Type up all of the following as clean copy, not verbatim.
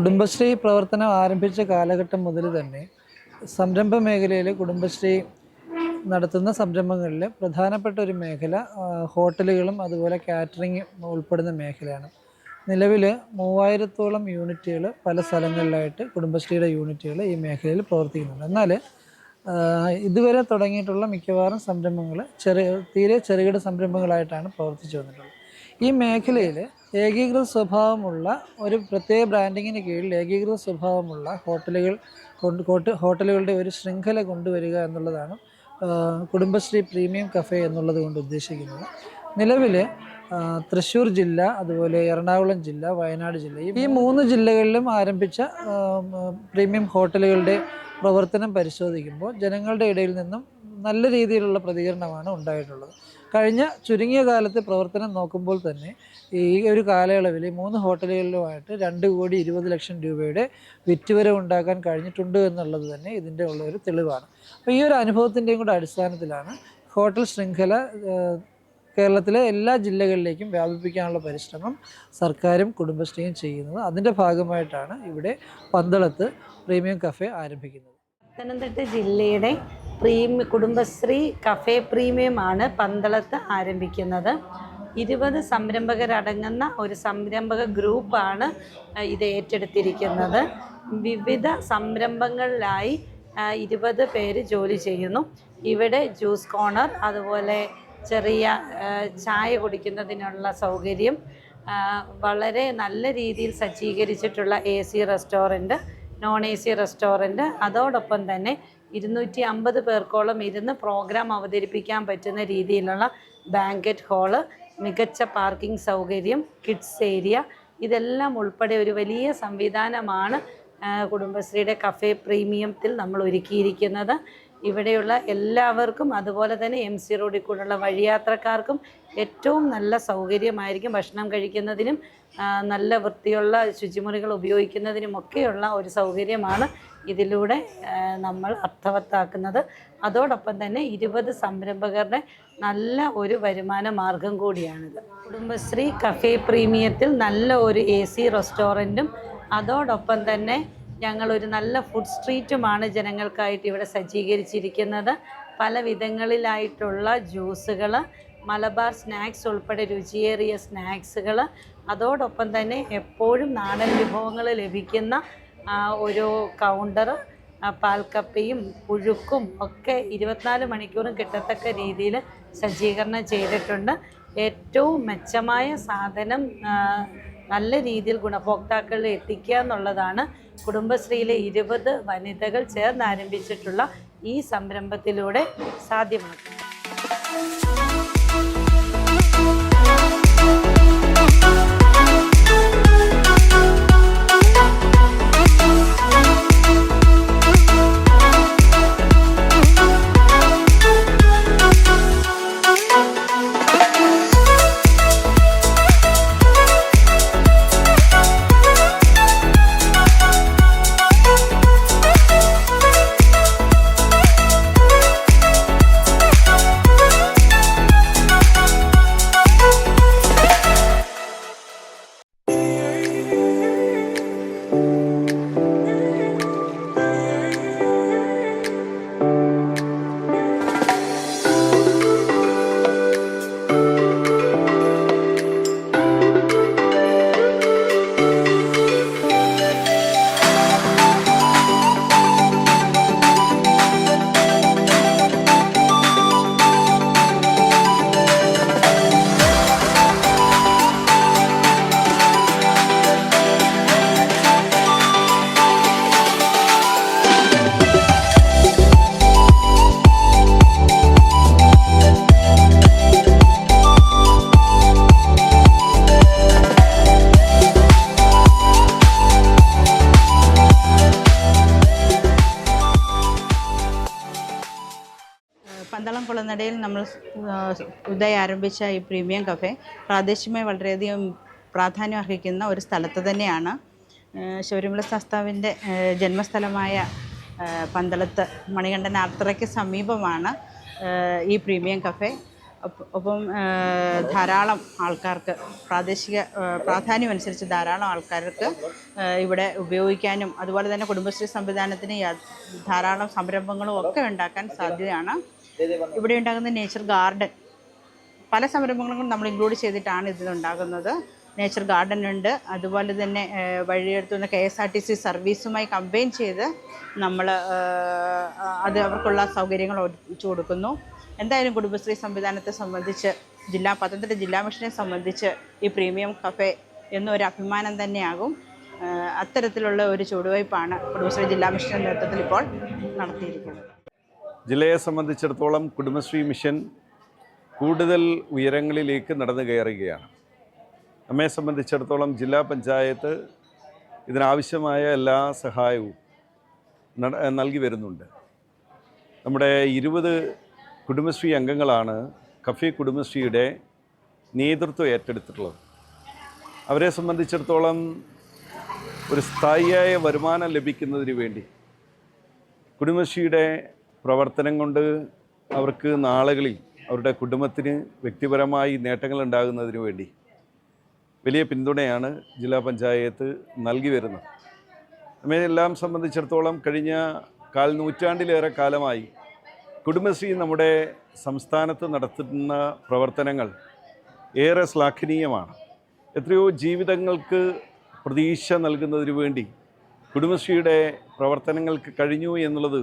കുടുംബശ്രീ പ്രവർത്തനം ആരംഭിച്ച കാലഘട്ടം മുതൽ തന്നെ സംരംഭ മേഖലയിൽ കുടുംബശ്രീ നടത്തുന്ന സംരംഭങ്ങളിൽ പ്രധാനപ്പെട്ട ഒരു മേഖല ഹോട്ടലുകളും അതുപോലെ കാറ്ററിംഗ് ഉൾപ്പെടുന്ന മേഖലയാണ്. നിലവിൽ 3000-ഓളം യൂണിറ്റുകൾ പല സ്ഥലങ്ങളിലായിട്ട് കുടുംബശ്രീയുടെ യൂണിറ്റുകൾ ഈ മേഖലയിൽ പ്രവർത്തിക്കുന്നുണ്ട്. എന്നാൽ ഇതുവരെ തുടങ്ങിയിട്ടുള്ള മിക്കവാറും സംരംഭങ്ങൾ തീരെ ചെറുകിട സംരംഭങ്ങളായിട്ടാണ് പ്രവർത്തിച്ചു വന്നിട്ടുള്ളത്. ഈ മേഖലയിൽ ഏകീകൃത സ്വഭാവമുള്ള ഒരു പ്രത്യേക ബ്രാൻഡിങ്ങിന് കീഴിൽ ഏകീകൃത സ്വഭാവമുള്ള ഹോട്ടലുകളുടെ ഒരു ശൃംഖല കൊണ്ടുവരിക എന്നുള്ളതാണ് കുടുംബശ്രീ പ്രീമിയം കഫേ എന്നുള്ളത് കൊണ്ട് ഉദ്ദേശിക്കുന്നത്. നിലവിൽ തൃശ്ശൂർ ജില്ല, അതുപോലെ എറണാകുളം ജില്ല, വയനാട് ജില്ല, ഈ 3 ജില്ലകളിലും ആരംഭിച്ച പ്രീമിയം ഹോട്ടലുകളുടെ പ്രവർത്തനം പരിശോധിക്കുമ്പോൾ ജനങ്ങളുടെ ഇടയിൽ നിന്നും നല്ല രീതിയിലുള്ള പ്രതികരണമാണ് ഉണ്ടായിട്ടുള്ളത്. കഴിഞ്ഞ ചുരുങ്ങിയ കാലത്തെ പ്രവർത്തനം നോക്കുമ്പോൾ തന്നെ ഈ ഒരു കാലയളവിൽ 3 ഹോട്ടലുകളിലുമായിട്ട് 2,20,00,000 രൂപയുടെ വിറ്റുവരവ് ഉണ്ടാക്കാൻ കഴിഞ്ഞിട്ടുണ്ട് എന്നുള്ളത് തന്നെ ഇതിൻ്റെ ഉള്ള ഒരു തെളിവാണ്. അപ്പോൾ ഈ ഒരു അനുഭവത്തിൻ്റെയും കൂടെ അടിസ്ഥാനത്തിലാണ് ഹോട്ടൽ ശൃംഖല കേരളത്തിലെ എല്ലാ ജില്ലകളിലേക്കും വ്യാപിപ്പിക്കാനുള്ള പരിശ്രമം സർക്കാരും കുടുംബശ്രീയും ചെയ്യുന്നത്. അതിൻ്റെ ഭാഗമായിട്ടാണ് ഇവിടെ പന്തളത്ത് പ്രീമിയം കഫേ ആരംഭിക്കുന്നത്. പത്തനംതിട്ട ജില്ലയുടെ കുടുംബശ്രീ കഫേ പ്രീമിയമാണ് പന്തളത്ത് ആരംഭിക്കുന്നത്. 20 സംരംഭകരടങ്ങുന്ന ഒരു സംരംഭക ഗ്രൂപ്പാണ് ഇത് ഏറ്റെടുത്തിരിക്കുന്നത്. വിവിധ സംരംഭങ്ങളിലായി 20 പേര് ജോലി ചെയ്യുന്നു. ഇവിടെ ജ്യൂസ് കോർണർ, അതുപോലെ ചെറിയ ചായ കുടിക്കുന്നതിനുള്ള സൗകര്യം, വളരെ നല്ല രീതിയിൽ സജ്ജീകരിച്ചിട്ടുള്ള AC restaurant, non AC restaurant, അതോടൊപ്പം തന്നെ 250 പേർക്കോളം ഇരുന്ന് പ്രോഗ്രാം അവതരിപ്പിക്കാൻ പറ്റുന്ന രീതിയിലുള്ള ബാങ്കറ്റ് ഹാള്, മികച്ച പാർക്കിംഗ് സൗകര്യം, കിഡ്സ് ഏരിയ, ഇതെല്ലാം ഉൾപ്പെടെ ഒരു വലിയ സംവിധാനമാണ് കുടുംബശ്രീയുടെ കഫേ പ്രീമിയത്തിൽ നമ്മൾ ഒരുക്കിയിരിക്കുന്നത്. ഇവിടെയുള്ള എല്ലാവർക്കും, അതുപോലെ തന്നെ MC റോഡിൽ കൂടെയുള്ള വഴിയാത്രക്കാർക്കും ഏറ്റവും നല്ല സൗകര്യമായിരിക്കും. ഭക്ഷണം കഴിക്കുന്നതിനും നല്ല വൃത്തിയുള്ള ശുചിമുറികൾ ഉപയോഗിക്കുന്നതിനുമൊക്കെയുള്ള ഒരു സൗകര്യമാണ് ഇതിലൂടെ നമ്മൾ അർത്ഥവത്താക്കുന്നത്. അതോടൊപ്പം തന്നെ 20 സംരംഭകരുടെ നല്ല ഒരു വരുമാന മാർഗം കൂടിയാണിത്. കുടുംബശ്രീ കഫേ പ്രീമിയത്തിൽ നല്ല ഒരു AC റെസ്റ്റോറൻറ്റും അതോടൊപ്പം തന്നെ ഞങ്ങളൊരു നല്ല ഫുഡ് സ്ട്രീറ്റുമാണ് ജനങ്ങൾക്കായിട്ട് ഇവിടെ സജ്ജീകരിച്ചിരിക്കുന്നത്. പല വിധങ്ങളിലായിട്ടുള്ള ജ്യൂസുകൾ, മലബാർ സ്നാക്സ് ഉൾപ്പെടെ രുചിയേറിയ സ്നാക്സുകൾ, അതോടൊപ്പം തന്നെ എപ്പോഴും നാടൻ വിഭവങ്ങൾ ലഭിക്കുന്ന ഒരു കൗണ്ടർ, പാൽക്കപ്പയും പുഴുക്കും ഒക്കെ 24 മണിക്കൂറും കിട്ടത്തക്ക രീതിയിൽ സജ്ജീകരണം ചെയ്തിട്ടുണ്ട്. ഏറ്റവും മെച്ചമായ സാധനം നല്ല രീതിയിൽ ഗുണഭോക്താക്കളിൽ എത്തിക്കുക എന്നുള്ളതാണ് കുടുംബശ്രീയിലെ 20 വനിതകൾ ചേർന്ന് ആരംഭിച്ചിട്ടുള്ള ഈ സംരംഭത്തിലൂടെ സാധ്യമാക്കുന്നത്. പന്തളം കുളനടയിൽ നമ്മൾ പുതുതായി ആരംഭിച്ച ഈ പ്രീമിയം കഫേ പ്രാദേശികമായി വളരെയധികം പ്രാധാന്യം അർഹിക്കുന്ന ഒരു സ്ഥലത്ത് തന്നെയാണ്. ശബരിമല ശാസ്താവിൻ്റെ ജന്മസ്ഥലമായ പന്തളത്ത് മണികണ്ഠൻ ആർത്തറയ്ക്ക് സമീപമാണ് ഈ പ്രീമിയം കഫേ. ഒപ്പം ധാരാളം ആൾക്കാർക്ക് പ്രാധാന്യമനുസരിച്ച് ധാരാളം ആൾക്കാർക്ക് ഇവിടെ ഉപയോഗിക്കാനും അതുപോലെ തന്നെ കുടുംബശ്രീ സംവിധാനത്തിന് ധാരാളം സംരംഭങ്ങളും ഒക്കെ ഉണ്ടാക്കാൻ സാധ്യതയാണ്. ഇവിടെ ഉണ്ടാകുന്ന നേച്ചർ ഗാർഡൻ പല സംരംഭങ്ങളും നമ്മൾ ഇൻക്ലൂഡ് ചെയ്തിട്ടാണ് ഇതിലുണ്ടാകുന്നത്. നേച്ചർ ഗാർഡൻ ഉണ്ട്, അതുപോലെ തന്നെ വഴിയെടുത്തുന്ന KSRTC സർവീസുമായി കമ്പൈൻ ചെയ്ത് നമ്മൾ അത് അവർക്കുള്ള സൗകര്യങ്ങൾ ഒരുക്കിച്ചു കൊടുക്കുന്നു. എന്തായാലും കുടുംബശ്രീ സംവിധാനത്തെ സംബന്ധിച്ച് പത്തനംതിട്ട ജില്ലാ മിഷനെ സംബന്ധിച്ച് ഈ പ്രീമിയം കഫേ എന്നൊരു അഭിമാനം തന്നെയാകും. അത്തരത്തിലുള്ള ഒരു ചുവടുവയ്പ്പാണ് കുടുംബശ്രീ ജില്ലാ മിഷൻ്റെ നേതൃത്വത്തിൽ ഇപ്പോൾ നടത്തിയിരിക്കുന്നത്. ജില്ലയെ സംബന്ധിച്ചിടത്തോളം കുടുംബശ്രീ മിഷൻ കൂടുതൽ ഉയരങ്ങളിലേക്ക് നടന്നു കയറുകയാണ്. നമ്മെ സംബന്ധിച്ചിടത്തോളം ജില്ലാ പഞ്ചായത്ത് ഇതിനാവശ്യമായ എല്ലാ സഹായവും നൽകി വരുന്നുണ്ട്. നമ്മുടെ 20 കുടുംബശ്രീ അംഗങ്ങളാണ് കഫേ കുടുംബശ്രീയുടെ നേതൃത്വം ഏറ്റെടുത്തിട്ടുള്ളത്. അവരെ സംബന്ധിച്ചിടത്തോളം ഒരു സ്ഥായിയായ വരുമാനം ലഭിക്കുന്നതിന് വേണ്ടി കുടുംബശ്രീയുടെ പ്രവർത്തനം കൊണ്ട് അവർക്ക് നാളുകളിൽ അവരുടെ കുടുംബത്തിന് വ്യക്തിപരമായി നേട്ടങ്ങൾ ഉണ്ടാകുന്നതിന് വേണ്ടി വലിയ പിന്തുണയാണ് ജില്ലാ പഞ്ചായത്ത് നൽകി വരുന്നത്. നമ്മെല്ലാം സംബന്ധിച്ചിടത്തോളം കഴിഞ്ഞ നൂറ്റാണ്ടിലേറെ കാലമായി കുടുംബശ്രീ നമ്മുടെ സംസ്ഥാനത്ത് നടത്തുന്ന പ്രവർത്തനങ്ങൾ ഏറെ ശ്ലാഘനീയമാണ്. എത്രയോ ജീവിതങ്ങൾക്ക് പ്രതീക്ഷ നൽകുന്നതിന് വേണ്ടി കുടുംബശ്രീയുടെ പ്രവർത്തനങ്ങൾക്ക് കഴിഞ്ഞു എന്നുള്ളത്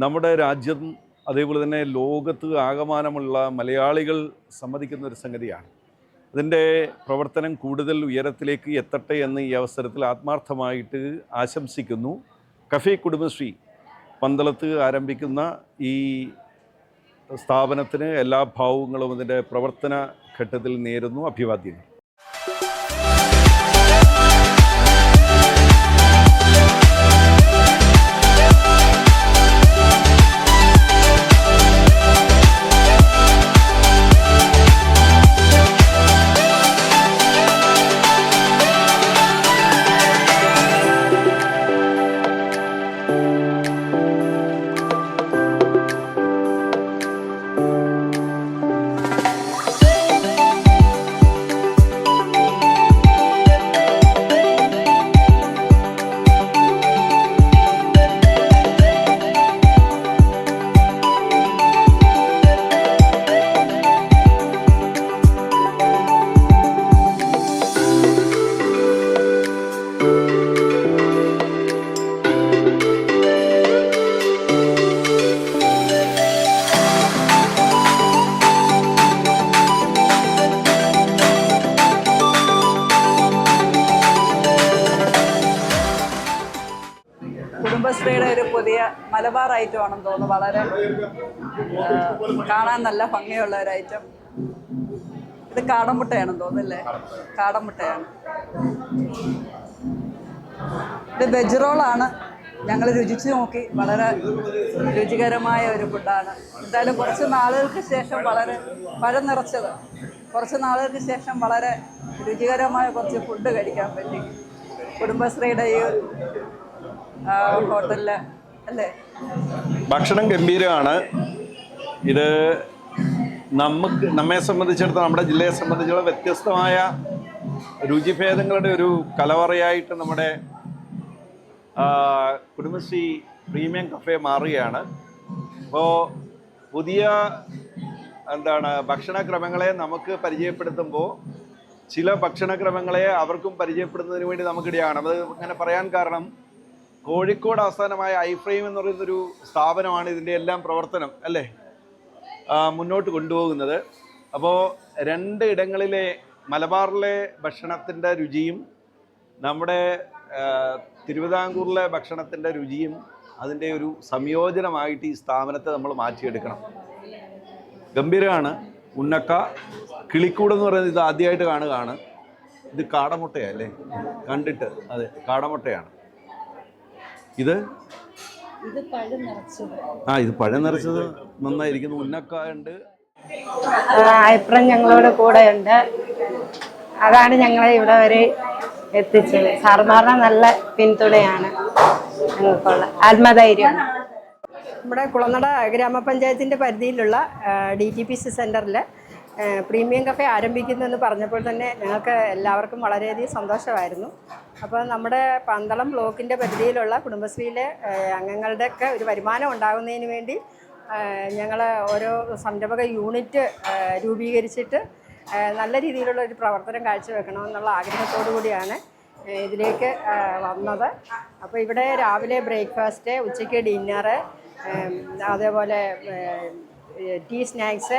നമ്മുടെ രാജ്യം അതേപോലെ തന്നെ ലോകത്ത് ആകമാനമുള്ള മലയാളികൾ സമ്മതിക്കുന്ന ഒരു സംഗതിയാണ്. അതിൻ്റെ പ്രവർത്തനം കൂടുതൽ ഉയരത്തിലേക്ക് എത്തട്ടെ എന്ന് ഈ അവസരത്തിൽ ആത്മാർത്ഥമായിട്ട് ആശംസിക്കുന്നു. കഫേ കുടുംബശ്രീ പന്തളത്ത് ആരംഭിക്കുന്ന ഈ സ്ഥാപനത്തിന് എല്ലാ ഭാവുകങ്ങളും അതിൻ്റെ പ്രവർത്തന ഘട്ടത്തിൽ നേരുന്നു. അഭിവാദ്യങ്ങൾ. കുടുംബശ്രീയുടെ ഒരു പുതിയ മലബാർ ഐറ്റം ആണെന്ന് തോന്നുന്നു. വളരെ കാണാൻ നല്ല ഭംഗിയുള്ള ഒരു ഐറ്റം. ഇത് കാടമുട്ടയാണെന്ന് തോന്നുന്നല്ലേ? കാടമുട്ടയാണ്. ഇത് വെജ് റോളാണ്. ഞങ്ങൾ രുചിച്ച് നോക്കി. വളരെ രുചികരമായ ഒരു ഫുഡാണ്. എന്തായാലും കുറച്ച് നാളുകൾക്ക് ശേഷം പഴം നിറച്ചത് കുറച്ച് നാളുകൾക്ക് ശേഷം വളരെ രുചികരമായ കുറച്ച് ഫുഡ് കഴിക്കാൻ പറ്റി കുടുംബശ്രീയുടെ ഈ ഹോട്ടലിൽ അല്ലേ. ഭക്ഷണം ഗംഭീരമാണ്. ഇത് നമ്മെ സംബന്ധിച്ചിടത്തോളം നമ്മുടെ ജില്ലയെ സംബന്ധിച്ചിടത്തോളം വ്യത്യസ്തമായ രുചിഭേദങ്ങളുടെ ഒരു കലവറയായിട്ട് നമ്മുടെ കുടുംബശ്രീ പ്രീമിയം കഫേ മാറുകയാണ്. അപ്പോൾ പുതിയ ഭക്ഷണക്രമങ്ങളെ നമുക്ക് പരിചയപ്പെടുത്തുമ്പോൾ ചില ഭക്ഷണക്രമങ്ങളെ അവർക്കും പരിചയപ്പെടുന്നതിന് വേണ്ടി നമുക്കിടയാണ്. അത് അങ്ങനെ പറയാൻ കാരണം കോഴിക്കോട് ആസ്ഥാനമായ ഐഫ്രെയിം എന്ന് പറയുന്നൊരു സ്ഥാപനമാണ് ഇതിൻ്റെ എല്ലാം പ്രവർത്തനം അല്ലേ മുന്നോട്ട് കൊണ്ടുപോകുന്നത്. അപ്പോൾ 2 ഇടങ്ങളിലെ മലബാറിലെ ഭക്ഷണത്തിൻ്റെ രുചിയും നമ്മുടെ തിരുവിതാംകൂറിലെ ഭക്ഷണത്തിൻ്റെ രുചിയും അതിൻ്റെ ഒരു സംയോജനമായിട്ട് ഈ സ്ഥാപനത്തെ നമ്മൾ മാറ്റിയെടുക്കണം. ഗംഭീരമാണ്. ഉന്നക്ക കിളിക്കൂടെന്ന് പറയുന്നത് ഇത് ആദ്യമായിട്ട് കാണുകയാണ്. ഇത് കാടമുട്ടയല്ലേ കണ്ടിട്ട്? അതെ, കാടമുട്ടയാണ്. ഇത് പഴം നിറച്ചത് നന്നായിരിക്കുന്നു. ഉന്നക്ക ഉണ്ട്. അഭിപ്രായം ഞങ്ങളോട് കൂടെ ഉണ്ട്. അതാണ് ഞങ്ങളെ ഇവിടെ വരെ എത്തിച്ചത്. സാർമാരുടെ നല്ല പിന്തുണയാണ് ഞങ്ങൾക്കുള്ള ആത്മധൈര്യം. നമ്മുടെ കുളനട ഗ്രാമപഞ്ചായത്തിൻ്റെ പരിധിയിലുള്ള DTPC സെൻറ്ററിൽ പ്രീമിയം കഫേ ആരംഭിക്കുന്നെന്ന് പറഞ്ഞപ്പോൾ തന്നെ ഞങ്ങൾക്ക് എല്ലാവർക്കും വളരെയധികം സന്തോഷമായിരുന്നു. അപ്പോൾ നമ്മുടെ പന്തളം ബ്ലോക്കിൻ്റെ പരിധിയിലുള്ള കുടുംബശ്രീയിലെ അംഗങ്ങളുടെയൊക്കെ ഒരു വരുമാനം ഉണ്ടാകുന്നതിന് വേണ്ടി ഞങ്ങൾ ഓരോ സംരംഭക യൂണിറ്റ് രൂപീകരിച്ചിട്ട് നല്ല രീതിയിലുള്ള ഒരു പ്രവർത്തനം കാഴ്ചവെക്കണമെന്നുള്ള ആഗ്രഹത്തോടു കൂടിയാണ് ഇതിലേക്ക് വന്നത്. അപ്പോൾ ഇവിടെ രാവിലെ ബ്രേക്ക്ഫാസ്റ്റ്, ഉച്ചയ്ക്ക് ഡിന്നറ്, അതേപോലെ ടീ സ്നാക്സ്,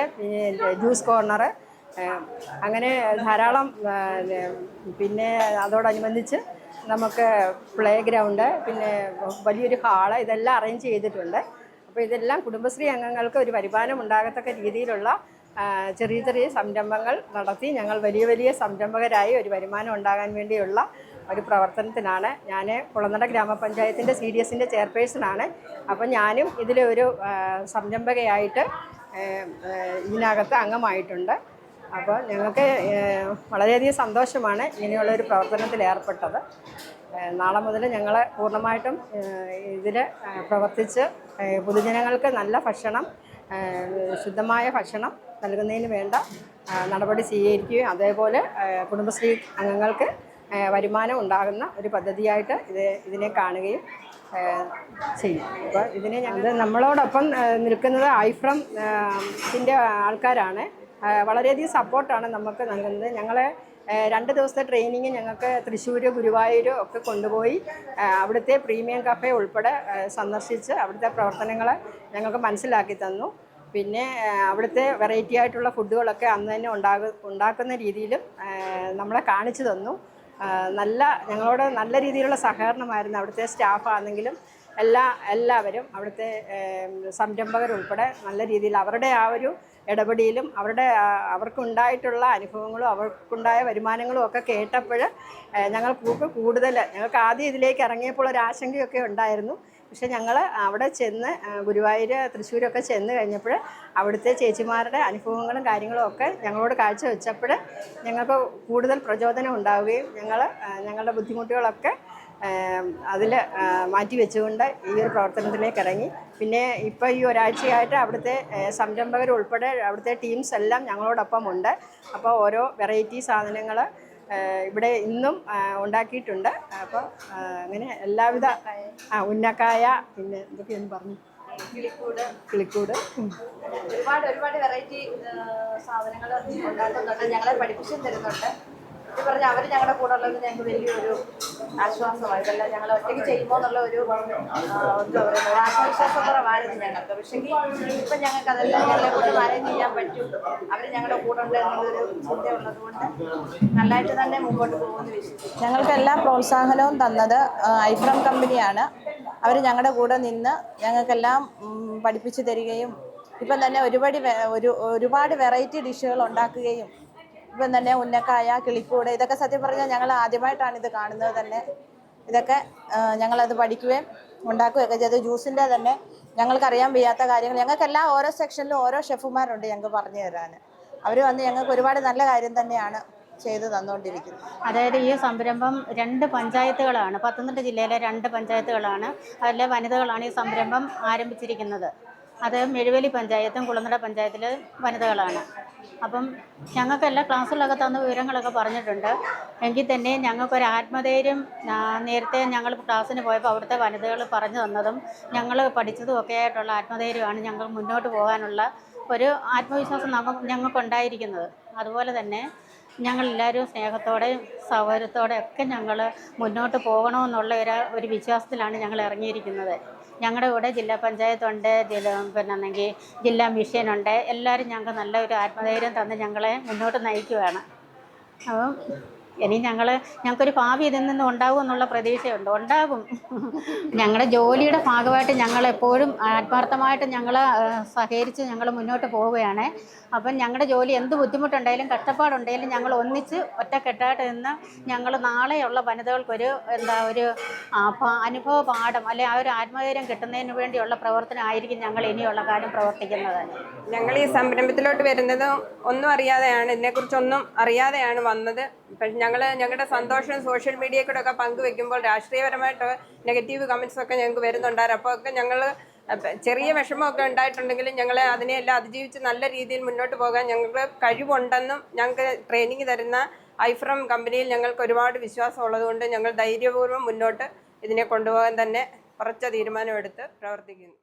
ജ്യൂസ് കോർണർ, അങ്ങനെ ധാരാളം, പിന്നെ അതോടനുബന്ധിച്ച് നമുക്ക് പ്ലേ ഗ്രൗണ്ട്, പിന്നെ വലിയൊരു ഹാള്, ഇതെല്ലാം അറേഞ്ച് ചെയ്തിട്ടുണ്ട്. അപ്പോൾ ഇതെല്ലാം കുടുംബശ്രീ അംഗങ്ങൾക്ക് ഒരു വരുമാനം ഉണ്ടാകത്തക്ക രീതിയിലുള്ള ചെറിയ ചെറിയ സംരംഭങ്ങൾ നടത്തി ഞങ്ങൾ വലിയ വലിയ സംരംഭകരായി ഒരു വരുമാനം ഉണ്ടാകാൻ വേണ്ടിയുള്ള ഒരു പ്രവർത്തനത്തിനാണ്. ഞാൻ കുളനട ഗ്രാമപഞ്ചായത്തിൻ്റെ CDSൻ്റെ ചെയർപേഴ്സണാണ്. അപ്പം ഞാനും ഇതിലൊരു സംരംഭകയായിട്ട് ഇതിനകത്ത് അംഗമായിട്ടുണ്ട്. അപ്പോൾ ഞങ്ങൾക്ക് വളരെയധികം സന്തോഷമാണ് ഇങ്ങനെയുള്ളൊരു പ്രവർത്തനത്തിൽ ഏർപ്പെട്ടത്. നാളെ മുതൽ ഞങ്ങൾ പൂർണ്ണമായിട്ടും ഇതിൽ പ്രവർത്തിച്ച് പൊതുജനങ്ങൾക്ക് നല്ല ഭക്ഷണം, ശുദ്ധമായ ഭക്ഷണം നൽകുന്നതിന് വേണ്ട നടപടി സ്വീകരിക്കുകയും അതേപോലെ കുടുംബശ്രീ അംഗങ്ങൾക്ക് വരുമാനം ഉണ്ടാകുന്ന ഒരു പദ്ധതിയായിട്ട് ഇതിനെ കാണുകയും ചെയ്യും. അപ്പോൾ ഇതിനെ ഞങ്ങൾ നമ്മളോടൊപ്പം നിൽക്കുന്നത് ഐഫ്രംൻ്റെ ആൾക്കാരാണ്. വളരെയധികം സപ്പോർട്ടാണ് നമുക്ക് നൽകുന്നത്. ഞങ്ങളെ 2 ദിവസത്തെ ട്രെയിനിങ് ഞങ്ങൾക്ക് തൃശ്ശൂർ, ഗുരുവായൂർ ഒക്കെ കൊണ്ടുപോയി അവിടുത്തെ പ്രീമിയം കഫേ ഉൾപ്പെടെ സന്ദർശിച്ച് അവിടുത്തെ പ്രവർത്തനങ്ങൾ ഞങ്ങൾക്ക് മനസ്സിലാക്കി തന്നു. പിന്നെ അവിടുത്തെ വെറൈറ്റി ആയിട്ടുള്ള ഫുഡുകളൊക്കെ അന്ന് തന്നെ ഉണ്ടാക്കുന്ന രീതിയിലും നമ്മളെ കാണിച്ചു തന്നു. ഞങ്ങളോട് നല്ല രീതിയിലുള്ള സഹകരണമായിരുന്നു. അവിടുത്തെ സ്റ്റാഫാണെങ്കിലും എല്ലാവരും, അവിടുത്തെ സംരംഭകരുൾപ്പെടെ നല്ല രീതിയിൽ അവരുടെ ആ ഒരു ഇടപെടലും അവർക്കുണ്ടായിട്ടുള്ള അനുഭവങ്ങളും അവർക്കുണ്ടായ വരുമാനങ്ങളും ഒക്കെ കേട്ടപ്പോൾ ഞങ്ങൾക്ക് ആദ്യം ഇതിലേക്ക് ഇറങ്ങിയപ്പോൾ ഒരു ആശങ്കയൊക്കെ ഉണ്ടായിരുന്നു. പക്ഷെ ഞങ്ങൾ അവിടെ ചെന്ന് ഗുരുവായൂർ, തൃശ്ശൂരൊക്കെ ചെന്ന് കഴിഞ്ഞപ്പോൾ അവിടുത്തെ ചേച്ചിമാരുടെ അനുഭവങ്ങളും കാര്യങ്ങളും ഒക്കെ ഞങ്ങളോട് കാഴ്ചവെച്ചപ്പോൾ ഞങ്ങൾക്ക് കൂടുതൽ പ്രചോദനം ഉണ്ടാവുകയും ഞങ്ങളുടെ ബുദ്ധിമുട്ടുകളൊക്കെ അതിൽ മാറ്റി വെച്ചുകൊണ്ട് ഈ ഒരു പ്രവർത്തനത്തിലേക്ക് ഇറങ്ങി. പിന്നെ ഇപ്പോൾ ഈ ഒരാഴ്ചയായിട്ട് അവിടുത്തെ സംരംഭകരുൾപ്പെടെ അവിടുത്തെ ടീംസ് എല്ലാം ഞങ്ങളോടൊപ്പം ഉണ്ട്. അപ്പോൾ ഓരോ വെറൈറ്റി സാധനങ്ങൾ ഇവിടെ ഇന്നും ഉണ്ടാക്കിയിട്ടുണ്ട്. അപ്പോൾ അങ്ങനെ എല്ലാവിധ ഉന്നക്കായ, പിന്നെ എന്തൊക്കെയെന്ന് പറഞ്ഞു, കിളിക്കൂട് ഒരുപാട് വെറൈറ്റി സാധനങ്ങൾ ഉണ്ടാക്കുന്നുണ്ട്. ഞങ്ങളെ പഠിപ്പിച്ചും തരുന്നുണ്ട്. ഇത് പറഞ്ഞാൽ അവർ ഞങ്ങളുടെ കൂടെ ഉള്ളത് ഞങ്ങൾക്ക് വലിയൊരു ആശ്വാസമായി. ഇതെല്ലാം ഞങ്ങൾ ഒറ്റയ്ക്ക് ചെയ്യുമ്പോൾ എന്നുള്ള ഒരു എന്താ പറയുക, ഒരു ആത്മവിശ്വാസക്കുറവായിരുന്നു ഞങ്ങൾക്ക്. പക്ഷേ ഇപ്പം ഞങ്ങൾക്ക് അതെല്ലാം ഞങ്ങളെ കൊണ്ട് മാനേജ് ചെയ്യാൻ പറ്റും. അവർ ഞങ്ങളുടെ കൂടെ ഉണ്ട് എന്നുള്ളൊരു ചിന്തയുള്ളത് കൊണ്ട് നല്ലതായിട്ട് തന്നെ മുമ്പോട്ട് പോകുമെന്ന് വിശ്വസിക്കുന്നു. ഞങ്ങൾക്ക് എല്ലാ പ്രോത്സാഹനവും തന്നത് ഐഫ്രം കമ്പനിയാണ്. അവർ ഞങ്ങളുടെ കൂടെ നിന്ന് ഞങ്ങൾക്കെല്ലാം പഠിപ്പിച്ചു തരികയും ഇപ്പം തന്നെ ഒരുപാട് വെറൈറ്റി ഡിഷുകൾ ഉണ്ടാക്കുകയും ഇപ്പം തന്നെ ഉന്നക്കായ, കിളിക്കൂട്, ഇതൊക്കെ സത്യം പറഞ്ഞാൽ ഞങ്ങൾ ആദ്യമായിട്ടാണ് ഇത് കാണുന്നത് തന്നെ. ഇതൊക്കെ ഞങ്ങളത് പഠിക്കുകയും ഉണ്ടാക്കുകയൊക്കെ ചെയ്ത് ജ്യൂസിൻ്റെ തന്നെ ഞങ്ങൾക്കറിയാൻ വയ്യാത്ത കാര്യങ്ങൾ ഞങ്ങൾക്കെല്ലാം ഓരോ സെക്ഷനിലും ഓരോ ഷെഫുമാരുണ്ട് ഞങ്ങൾക്ക് പറഞ്ഞു തരാൻ. അവർ വന്ന് ഞങ്ങൾക്ക് ഒരുപാട് നല്ല കാര്യം തന്നെയാണ് ചെയ്തു തന്നുകൊണ്ടിരിക്കുന്നത്. അതായത് ഈ സംരംഭം 2 പഞ്ചായത്തുകളാണ്, പത്തനംതിട്ട ജില്ലയിലെ 2 പഞ്ചായത്തുകളാണ്, അതിലെ വനിതകളാണ് ഈ സംരംഭം ആരംഭിച്ചിരിക്കുന്നത്. അത് മെഴുവേലി പഞ്ചായത്തും കുളനട പഞ്ചായത്തിലെ വനിതകളാണ്. അപ്പം ഞങ്ങൾക്കെല്ലാം ക്ലാസ്സുകളൊക്കെ തന്ന വിവരങ്ങളൊക്കെ പറഞ്ഞിട്ടുണ്ട്. എങ്കിൽ തന്നെ ഞങ്ങൾക്കൊരു ആത്മധൈര്യം നേരത്തെ ഞങ്ങൾ ക്ലാസ്സിന് പോയപ്പോൾ അവിടുത്തെ വനിതകൾ പറഞ്ഞു തന്നതും ഞങ്ങൾ പഠിച്ചതും ഒക്കെ ആയിട്ടുള്ള ആത്മധൈര്യമാണ് ഞങ്ങൾ മുന്നോട്ട് പോകാനുള്ള ഒരു ആത്മവിശ്വാസം ഞങ്ങൾക്കുണ്ടായിരിക്കുന്നത്. അതുപോലെ തന്നെ ഞങ്ങളെല്ലാവരും സ്നേഹത്തോടെയും സൗകര്യത്തോടെ ഒക്കെ ഞങ്ങൾ മുന്നോട്ട് പോകണമെന്നുള്ള ഒരു വിശ്വാസത്തിലാണ് ഞങ്ങൾ ഇറങ്ങിയിരിക്കുന്നത്. ഞങ്ങളുടെ കൂടെ ജില്ലാ പഞ്ചായത്തുണ്ട്, പിന്നെന്നെങ്കിൽ ജില്ലാ മിഷനുണ്ട്. എല്ലാവരും ഞങ്ങൾക്ക് നല്ല ഒരു ആത്മധൈര്യം തന്ന് ഞങ്ങളെ മുന്നോട്ട് നയിക്കുകയാണ്. അപ്പം ഇനി ഞങ്ങൾക്കൊരു ഭാവി ഇതിൽ നിന്ന് ഉണ്ടാകും എന്നുള്ള പ്രതീക്ഷയുണ്ട്. ഉണ്ടാകും. ഞങ്ങളുടെ ജോലിയുടെ ഭാഗമായിട്ട് ഞങ്ങളെപ്പോഴും ആത്മാർത്ഥമായിട്ട് സഹകരിച്ച് ഞങ്ങൾ മുന്നോട്ട് പോവുകയാണ്. അപ്പം ഞങ്ങളുടെ ജോലി എന്ത് ബുദ്ധിമുട്ടുണ്ടെങ്കിലും കഷ്ടപ്പാടുണ്ടെങ്കിലും ഞങ്ങൾ ഒന്നിച്ച് ഒറ്റക്കെട്ടായിട്ട് നിന്ന് ഞങ്ങൾ നാളെയുള്ള വനിതകൾക്കൊരു ഒരു അനുഭവ പാഠം അല്ലെ ആ ഒരു ആത്മധൈര്യം കിട്ടുന്നതിന് വേണ്ടിയുള്ള പ്രവർത്തനമായിരിക്കും ഞങ്ങൾ ഇനിയുള്ള കാലം പ്രവർത്തിക്കുന്നത്. ഞങ്ങൾ ഈ സംരംഭത്തിലോട്ട് വരുന്നത് ഒന്നും അറിയാതെയാണ്, ഇതിനെക്കുറിച്ചൊന്നും അറിയാതെയാണ് വന്നത്. പക്ഷെ ഞങ്ങളുടെ സന്തോഷം സോഷ്യൽ മീഡിയയിൽ കൂടെ ഒക്കെ പങ്കുവെക്കുമ്പോൾ രാഷ്ട്രീയപരമായിട്ട് നെഗറ്റീവ് കമൻസ് ഒക്കെ ഞങ്ങൾക്ക് വരുന്നുണ്ടായിരുന്നു. അപ്പോൾ ഒക്കെ ഞങ്ങൾ ചെറിയ വിഷമമൊക്കെ ഉണ്ടായിട്ടുണ്ടെങ്കിലും ഞങ്ങളെ അതിനെയെല്ലാം അതിജീവിച്ച് നല്ല രീതിയിൽ മുന്നോട്ട് പോകാൻ ഞങ്ങൾക്ക് കഴിവുണ്ടെന്നും ഞങ്ങൾക്ക് ട്രെയിനിങ് തരുന്ന ഐഫ്രം കമ്പനിയിൽ ഞങ്ങൾക്ക് ഒരുപാട് വിശ്വാസം ഉള്ളതുകൊണ്ട് ഞങ്ങൾ ധൈര്യപൂർവ്വം മുന്നോട്ട് ഇതിനെ കൊണ്ടുപോകാൻ തന്നെ ഉറച്ച തീരുമാനമെടുത്ത് പ്രവർത്തിക്കുന്നു.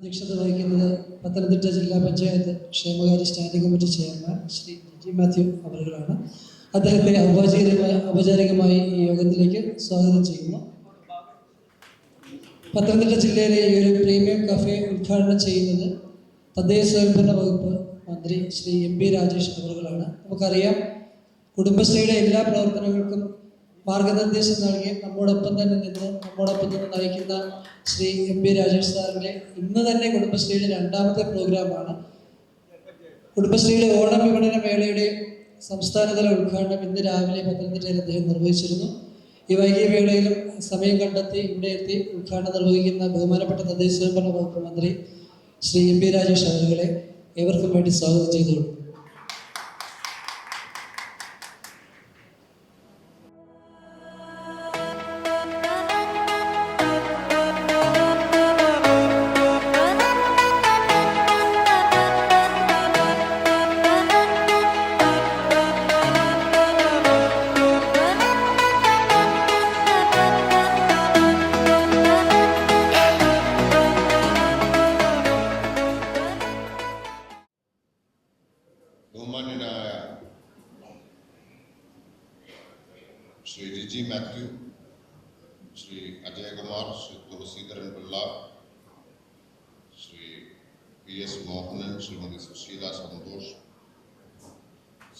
അധ്യക്ഷത വഹിക്കുന്നത് പത്തനംതിട്ട ജില്ലാ പഞ്ചായത്ത് ക്ഷേമകാര്യ standing committee chairman Shri Giji Mathew അവറുകളാണ്. അദ്ദേഹത്തെ ഔപചാരികമായി ഈ യോഗത്തിലേക്ക് സ്വാഗതം ചെയ്യുന്നു. പത്തനംതിട്ട ജില്ലയിലെ ഈ ഒരു പ്രീമിയം കഫേ ഉദ്ഘാടനം ചെയ്യുന്നത് തദ്ദേശ സ്വയംഭരണ വകുപ്പ് മന്ത്രി ശ്രീ എം പി രാജേഷ് അവറുകളാണ്. നമുക്കറിയാം, കുടുംബശ്രീയുടെ എല്ലാ പ്രവർത്തനങ്ങൾക്കും മാർഗനിർദ്ദേശം നൽകി നമ്മോടൊപ്പം തന്നെ നയിക്കുന്ന ശ്രീ എം പി രാജേഷ് സാറിൻ്റെ ഇന്ന് തന്നെ കുടുംബശ്രീയുടെ 2ാമത്തെ പ്രോഗ്രാമാണ്. കുടുംബശ്രീയുടെ ഓണം വിപണന മേളയുടെ സംസ്ഥാനതല ഉദ്ഘാടനം ഇന്ന് രാവിലെ പത്തനംതിട്ടയിൽ അദ്ദേഹം നിർവഹിച്ചിരുന്നു. ഈ വൈകിയ വേളയിലും സമയം കണ്ടെത്തി ഇവിടെ എത്തി ഉദ്ഘാടനം നിർവഹിക്കുന്ന ബഹുമാനപ്പെട്ട തദ്ദേശ സ്വയംഭരണ വകുപ്പ് മന്ത്രി ശ്രീ എം പി രാജേഷ് അവരുകളെ ഏവർക്കും വേണ്ടി സ്വാഗതം ചെയ്തുകൊള്ളു. ബഹുമാന്യനായ ശ്രീ ജിജി മാത്യു, ശ്രീ അജയകുമാർ, ശ്രീ തുളസീധരൻ പിള്ള, ശ്രീ പി എസ് മോഹനൻ, ശ്രീമതി സുശീല സന്തോഷ്,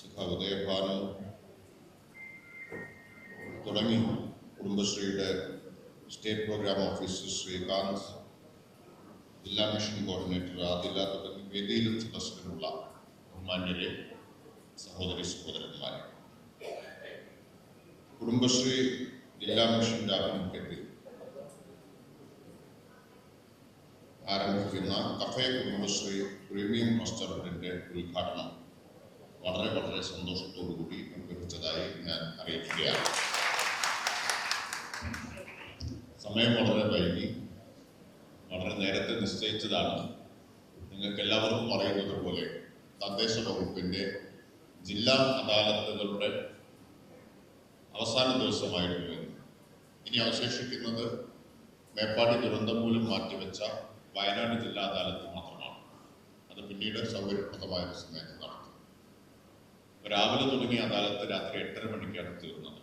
സുഖ ഉദയഭാനു തുടങ്ങി കുടുംബശ്രീയുടെ സ്റ്റേറ്റ് പ്രോഗ്രാം ഓഫീസർ ശ്രീകാന്ത്, ജില്ലാ മിഷൻ കോർഡിനേറ്റർ ആദില തുടങ്ങി വേദിയിലും സദസ്സിലുമുള്ള ബഹുമാന്യരെ, സഹോദരി സഹോദരന്മാരെ, കുടുംബശ്രീ ജില്ലാ മിഷന്റെ ആഭിമുഖ്യത്തിൽ ആരംഭിക്കുന്ന കഫേ കുടുംബശ്രീ പ്രീമിയം റെസ്റ്റോറൻറ്റിൻ്റെ ഉദ്ഘാടനം വളരെ സന്തോഷത്തോടു കൂടി നിർവഹിച്ചതായി ഞാൻ അറിയിക്കുകയാണ്. സമയം വളരെ വൈകി, വളരെ നേരത്തെ നിശ്ചയിച്ചതാണ്. നിങ്ങൾക്ക് എല്ലാവർക്കും അറിയുന്നത് പോലെ തദ്ദേശ വകുപ്പിൻ്റെ ജില്ലാ അദാലത്തുകളുടെ അവസാന ദിവസമായിരുന്നു. ഇനി അവശേഷിക്കുന്നത് മേപ്പാടി ദുരന്തം മൂലം മാറ്റിവെച്ച വയനാട് ജില്ലാ അദാലത്ത് മാത്രമാണ്. അത് പിന്നീട് സൗകര്യപ്രദമായ സമയത്ത് നടത്തും. രാവിലെ തുടങ്ങിയ അദാലത്ത് രാത്രി 8:30 മണിക്കാണ് തീർന്നത്.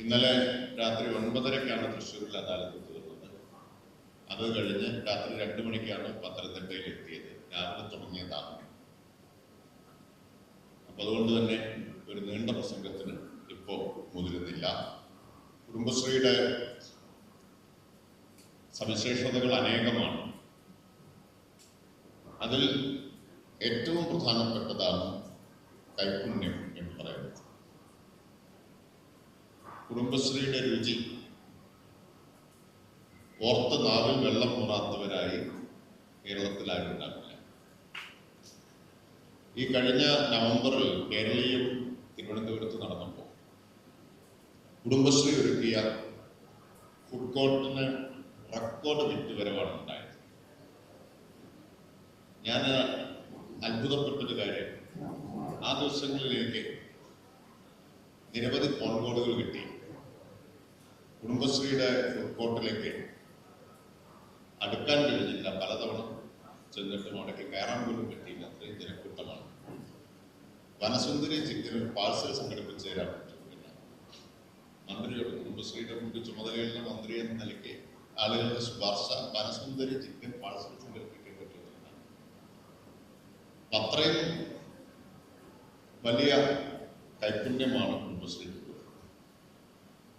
ഇന്നലെ രാത്രി 9:30-ക്കാണ് തൃശ്ശൂരിൽ അദാലത്ത് തീർന്നത്. അത് കഴിഞ്ഞ് രാത്രി 2 മണിക്കാണ് പത്തനംതിട്ടയിൽ എത്തിയത്. രാവിലെ തുടങ്ങിയതാണ്. അപ്പം അതുകൊണ്ട് തന്നെ ഒരു നീണ്ട പ്രസംഗത്തിന് ഇപ്പോൾ മുതിരുന്നില്ല. കുടുംബശ്രീയുടെ സവിശേഷതകൾ അനേകമാണ്. അതിൽ ഏറ്റവും പ്രധാനപ്പെട്ടതാണ് കൈപുണ്യം എന്ന് പറയുന്നത്. കുടുംബശ്രീയുടെ രുചി ഓർത്ത് നാവിൽ വെള്ളം മൂറാത്തവരായി കേരളത്തിലാരും ഉണ്ടാവില്ല. ഈ കഴിഞ്ഞ നവംബറിൽ കേരളീയം തിരുവനന്തപുരത്ത് നടന്നപ്പോൾ കുടുംബശ്രീ ഒരുക്കിയ ഫുഡ് കോർട്ടിന് റെക്കോർഡ് വിറ്റുവരവാണ് ഉണ്ടായത്. ഞാൻ അത്ഭുതപ്പെട്ടൊരു കാര്യം, ആ ദിവസങ്ങളിൽ എനിക്ക് നിരവധി ഫോൺ കോളുകൾ കിട്ടി. കുടുംബശ്രീയുടെ ഫുഡ് കോർട്ടിലേക്ക് അടുക്കാൻ കഴിഞ്ഞില്ല, പലതവണ ചെന്നിട്ടും അവിടേക്ക് കയറാൻ പോലും പറ്റിയില്ല, അത്രയും ജനക്കൂട്ടമാണ്. വനസുന്ദരി ചിക്കൻ ഒരു പാഴ്സൽ സംഘടിപ്പിച്ച് തരാൻ പറ്റും. മന്ത്രിയോട്, കുടുംബശ്രീയുടെ മുമ്പ് ചുമതലയുള്ള മന്ത്രി എന്ന നിലയ്ക്ക് ആളുകളുടെ ശുപാർശ വനസുന്ദരി ചിക്കൻ പാഴ്സൽ സംഘടിപ്പിക്കാൻ പറ്റുന്നതാണ്. അത്രയും വലിയ കൈപുണ്യമാണ് കുടുംബശ്രീ.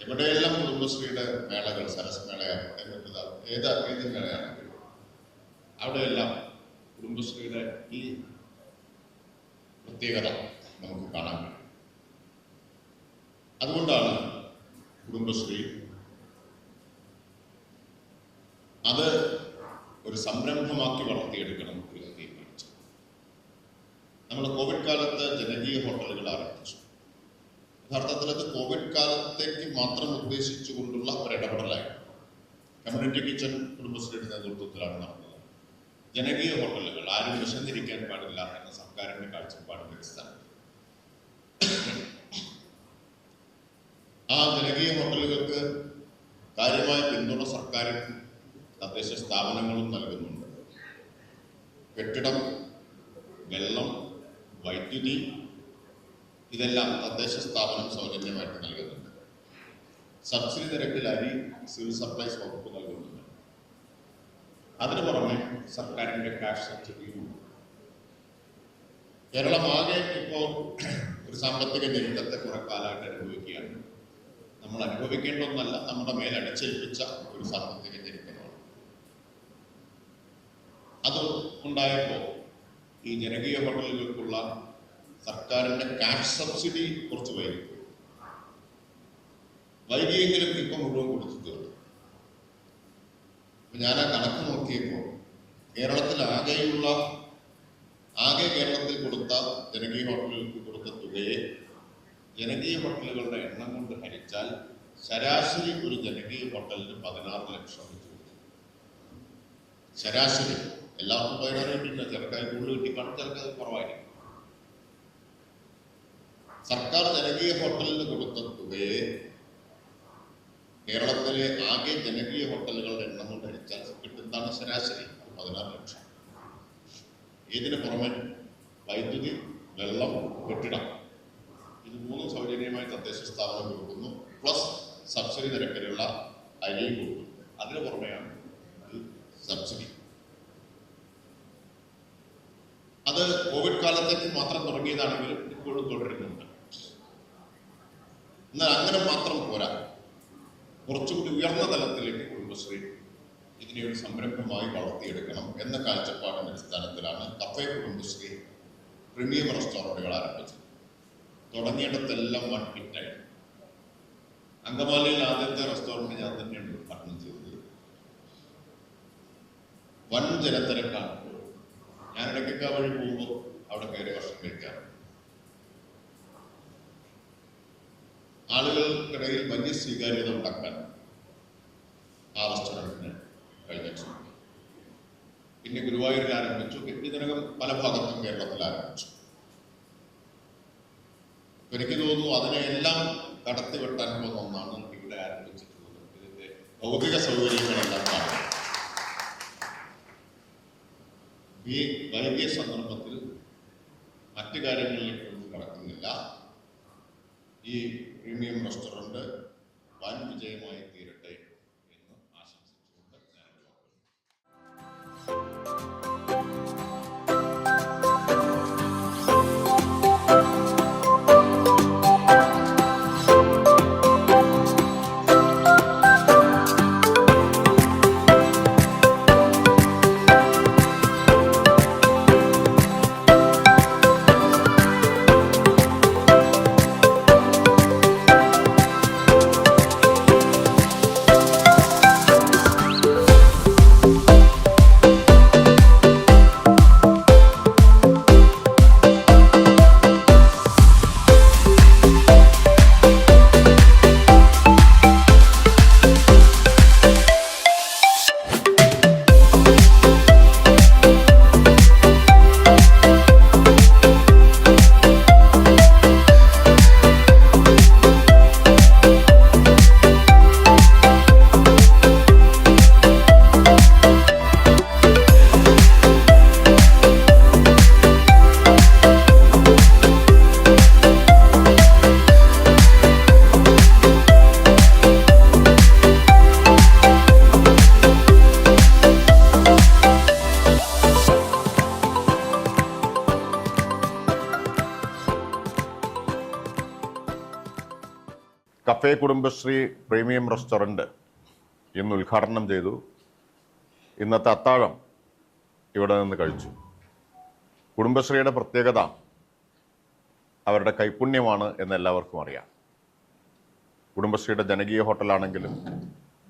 എവിടെയെല്ലാം കുടുംബശ്രീയുടെ മേളകൾ, സരസ് മേളയാകട്ടെ, ഏത് മേളയാണെങ്കിലും അവിടെയെല്ലാം കുടുംബശ്രീയുടെ ഈ പ്രത്യേകത നമുക്ക് കാണാൻ കഴിയും. അതുകൊണ്ടാണ് കുടുംബശ്രീ അത് ഒരു സംരംഭമാക്കി വളർത്തിയെടുക്കണം എന്ന് തീരുമാനിച്ചു. നമ്മൾ കോവിഡ് കാലത്ത് ജനകീയ ഹോട്ടലുകൾ ആരംഭിച്ചു. യഥാർത്ഥത്തിൽ അത് കോവിഡ് കാലത്തേക്ക് മാത്രം ഉദ്ദേശിച്ചുകൊണ്ടുള്ള ഒരിടപെടലായി. കമ്മ്യൂണിറ്റി കിച്ചൺ കുടുംബശ്രീയുടെ നേതൃത്വത്തിലാണ് നടന്നത്. ജനകീയ ഹോട്ടലുകൾ, ആരും വിശന്നിരിക്കാൻ പാടില്ല എന്ന സർക്കാരിന്റെ കാഴ്ചപ്പാടിന്റെ അടിസ്ഥാനത്തിൽ ആ ജനകീയ ഹോട്ടലുകൾക്ക് കാര്യമായ പിന്തുണ സർക്കാർ തദ്ദേശ സ്ഥാപനങ്ങളും നൽകുന്നുണ്ട്. കെട്ടിടം, വെള്ളം, വൈദ്യുതി ഇതെല്ലാം തദ്ദേശ സ്ഥാപനം സൗജന്യമായിട്ട് നൽകുന്നുണ്ട്. സബ്സിഡി നിരക്കിൽ അരി സിവിൽ സപ്ലൈസ് വകുപ്പ് നൽകുന്നുണ്ട്. അതിനു പുറമെ സർക്കാരിൻ്റെ ക്യാഷ് സബ്സിഡിയും. കേരളമാകെ ഇപ്പോൾ ഒരു സാമ്പത്തിക ഞെരുക്കത്തെ കുറെ കാലമായിട്ട് അനുഭവിക്കുകയാണ്. നമ്മൾ അനുഭവിക്കേണ്ട ഒന്നല്ല, നമ്മുടെ മേൽ അടിച്ചേൽപ്പിച്ച ഒരു സാമ്പത്തിക ഞെരുക്കമാണ്. അത് ഉണ്ടായപ്പോൾ ഈ ജനകീയ ഹോട്ടലുകൾക്കുള്ള സർക്കാരിൻ്റെ ക്യാഷ് സബ്സിഡി കുറച്ച് വൈകിയെങ്കിലും ഇപ്പം മുഴുവൻ കൊടുത്തു തീർന്നു. ഞാൻ ആ കണക്ക് നോക്കിയപ്പോൾ കേരളത്തിൽ കൊടുത്ത ജനകീയ ഹോട്ടലുകൾക്ക് കൊടുത്ത തുകയെ ജനകീയ ഹോട്ടലുകളുടെ എണ്ണം കൊണ്ട് ഹരിച്ചാൽ ശരാശരി ഒരു ജനകീയ ഹോട്ടലിന് 16 ലക്ഷം വെച്ച് കൊടുത്തു. ശരാശരി എല്ലാവർക്കും 16 കിട്ടില്ല, ചിലക്കാർ കൂടുതൽ കിട്ടിക്കാണും, ചിലക്കത് കുറവായിരിക്കും. സർക്കാർ ജനകീയ ഹോട്ടലിന് കൊടുത്ത തുകയെ കേരളത്തിലെ ആകെ ജനകീയ ഹോട്ടലുകളുടെ എണ്ണം കൊണ്ട് ഹരിച്ചാൽ കിട്ടുന്നതാണ് ശരാശരി 16 ലക്ഷം. ഇതിന് പുറമെ വൈദ്യുതി, വെള്ളം, കെട്ടിടം ഇത് മൂന്നും സൗജന്യമായി തദ്ദേശ സ്ഥാപനം കൊടുക്കുന്നു. പ്ലസ് സബ്സിഡി നിരക്കിലുള്ള അരിയും കൊടുക്കുന്നു. അതിന് പുറമെയാണ് ഈ സബ്സിഡി. അത് കോവിഡ് കാലത്തേക്ക് മാത്രം തുടങ്ങിയതാണെങ്കിലും ഇപ്പോഴും തുടരുന്നുണ്ട്. എന്നാൽ അങ്ങനെ മാത്രം പോരാ, കുറച്ചുകൂടി ഉയർന്ന തലത്തിലേക്ക് കുടുംബശ്രീ ഇതിനെ ഒരു സംരംഭമായി വളർത്തിയെടുക്കണം എന്ന കാഴ്ചപ്പാടിന്റെ അടിസ്ഥാനത്തിലാണ് കഫേ കുടുംബശ്രീ പ്രീമിയം റെസ്റ്റോറൻറ്റുകൾ ആരംഭിച്ചത്. തുടങ്ങിയിടത്തെല്ലാം വൺ ഹിറ്റായി. അങ്കമാലിയിൽ ആദ്യത്തെ റെസ്റ്റോറൻറ്റ് ഞാൻ തന്നെയാണ് ഉദ്ഘാടനം ചെയ്തത്. വൻ ജനത്തിരക്കാണ്. ഞാൻ ഇടയ്ക്കൊക്കെ വഴി പോകുമ്പോൾ അവിടെ കയറി ഭക്ഷണം കഴിക്കാറുണ്ട്. ആളുകൾക്കിടയിൽ വലിയ സ്വീകാര്യത ഉണ്ടാക്കാൻ ആ റെസ്റ്റോറൻറ്റിന് കഴിഞ്ഞിട്ടുണ്ട്. പിന്നെ ഗുരുവായൂരിൽ ആരംഭിച്ചു. ഇതിനകം പല ഭാഗത്തും കേരളത്തിൽ ആരംഭിച്ചു. എനിക്ക് തോന്നുന്നു അതിനെല്ലാം കടത്തിവെട്ടാൻ പോകുന്ന ഒന്നാണ് ഇവിടെ ആരംഭിച്ചിട്ടുള്ളത്. ഇതിന്റെ ഭൗതിക സൗകര്യങ്ങളെല്ലാം കാണും. ഈ വൈകിയ സന്ദർഭത്തിൽ മറ്റു കാര്യങ്ങളിലേക്കൊന്നും കടക്കുന്നില്ല. ഈ പ്രീമിയം റെസ്റ്റോറൻറ്റ് വൻ വിജയമായി തീരട്ടെ എന്ന് ആശംസിച്ചുകൊണ്ട് ഞാൻ കഫേ കുടുംബശ്രീ പ്രീമിയം റെസ്റ്റോറൻറ്റ് ഇന്ന് ഉദ്ഘാടനം ചെയ്തു. ഇന്നത്തെ അത്താഴം ഇവിടെ നിന്ന് കഴിച്ചു. കുടുംബശ്രീയുടെ പ്രത്യേകത അവരുടെ കൈപുണ്യമാണ് എന്ന് എല്ലാവർക്കും അറിയാം. കുടുംബശ്രീയുടെ ജനകീയ ഹോട്ടലാണെങ്കിലും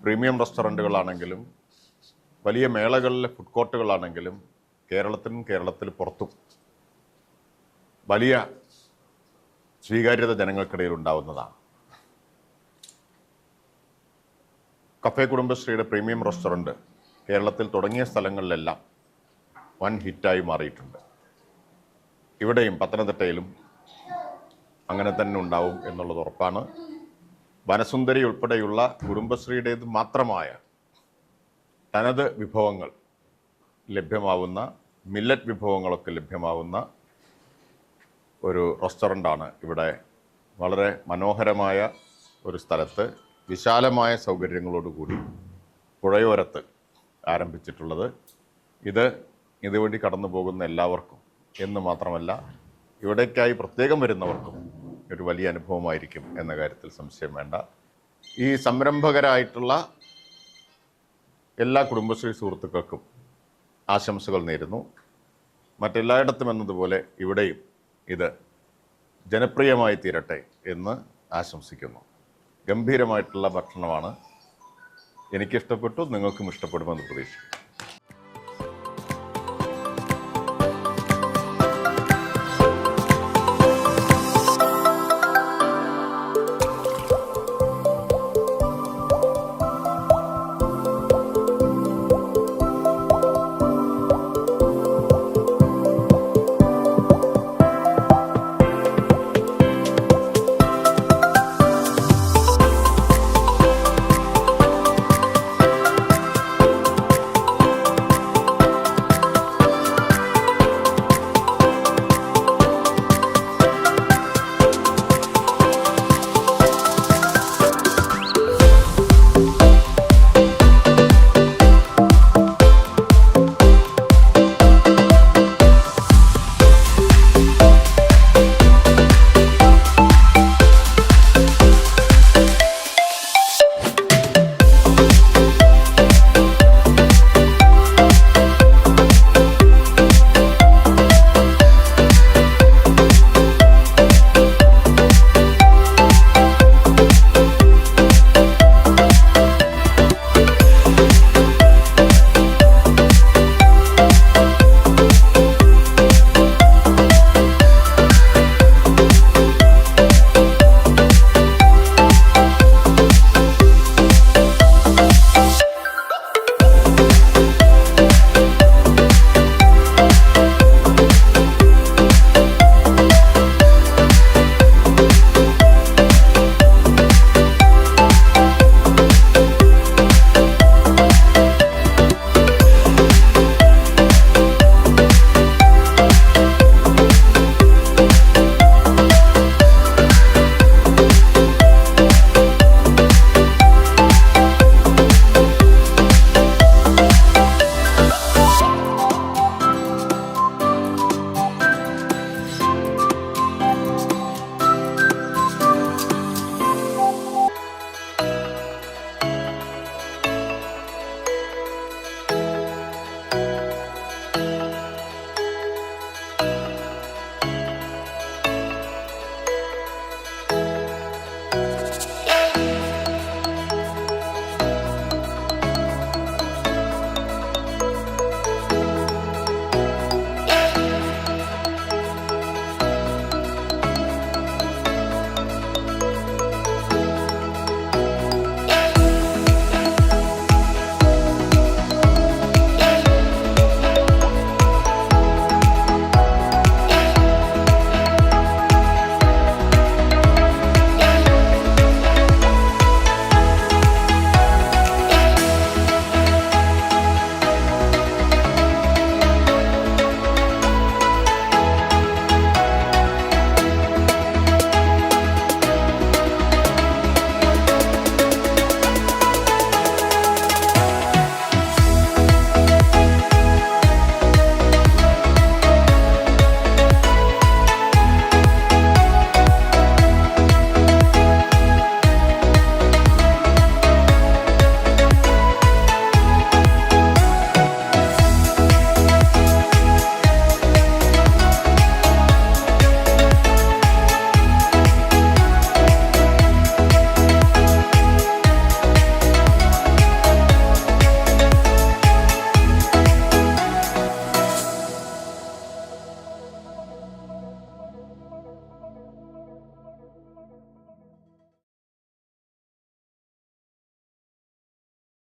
പ്രീമിയം റെസ്റ്റോറൻറ്റുകളാണെങ്കിലും വലിയ മേളകളിലെ ഫുഡ് കോർട്ടുകളാണെങ്കിലും കേരളത്തിൽ പുറത്തും വലിയ സ്വീകാര്യത ജനങ്ങൾക്കിടയിൽ ഉണ്ടാവുന്നതാണ്. കഫേ കുടുംബശ്രീയുടെ പ്രീമിയം റെസ്റ്റോറൻറ്റ് കേരളത്തിൽ തുടങ്ങിയ സ്ഥലങ്ങളിലെല്ലാം വൻ ഹിറ്റായി മാറിയിട്ടുണ്ട്. ഇവിടെയും പത്തനംതിട്ടയിലും അങ്ങനെ തന്നെ ഉണ്ടാവും എന്നുള്ളത് ഉറപ്പാണ്. വനസുന്ദരി ഉൾപ്പെടെയുള്ള കുടുംബശ്രീയുടേത് മാത്രമായ തനത് വിഭവങ്ങൾ ലഭ്യമാവുന്ന, മില്ലറ്റ് വിഭവങ്ങളൊക്കെ ലഭ്യമാവുന്ന ഒരു റെസ്റ്റോറൻ്റാണ് ഇവിടെ വളരെ മനോഹരമായ ഒരു സ്ഥലത്ത് വിശാലമായ സൗകര്യങ്ങളോടുകൂടി പുഴയോരത്ത് ആരംഭിച്ചിട്ടുള്ളത്. ഇതുവഴി കടന്നു പോകുന്ന എല്ലാവർക്കും എന്ന് മാത്രമല്ല ഇവിടേക്കായി പ്രത്യേകം വരുന്നവർക്കും ഒരു വലിയ അനുഭവമായിരിക്കും എന്ന കാര്യത്തിൽ സംശയം വേണ്ട. ഈ സംരംഭകരായിട്ടുള്ള എല്ലാ കുടുംബശ്രീ സുഹൃത്തുക്കൾക്കും ആശംസകൾ നേരുന്നു. മറ്റെല്ലായിടത്തും എന്നതുപോലെ ഇവിടെയും ഇത് ജനപ്രിയമായി തീരട്ടെ എന്ന് ആശംസിക്കുന്നു. ഗംഭീരമായിട്ടുള്ള ഭക്ഷണമാണ്, എനിക്കിഷ്ടപ്പെട്ടു, നിങ്ങൾക്കും ഇഷ്ടപ്പെടുമെന്ന് പ്രതീക്ഷിക്കുന്നു.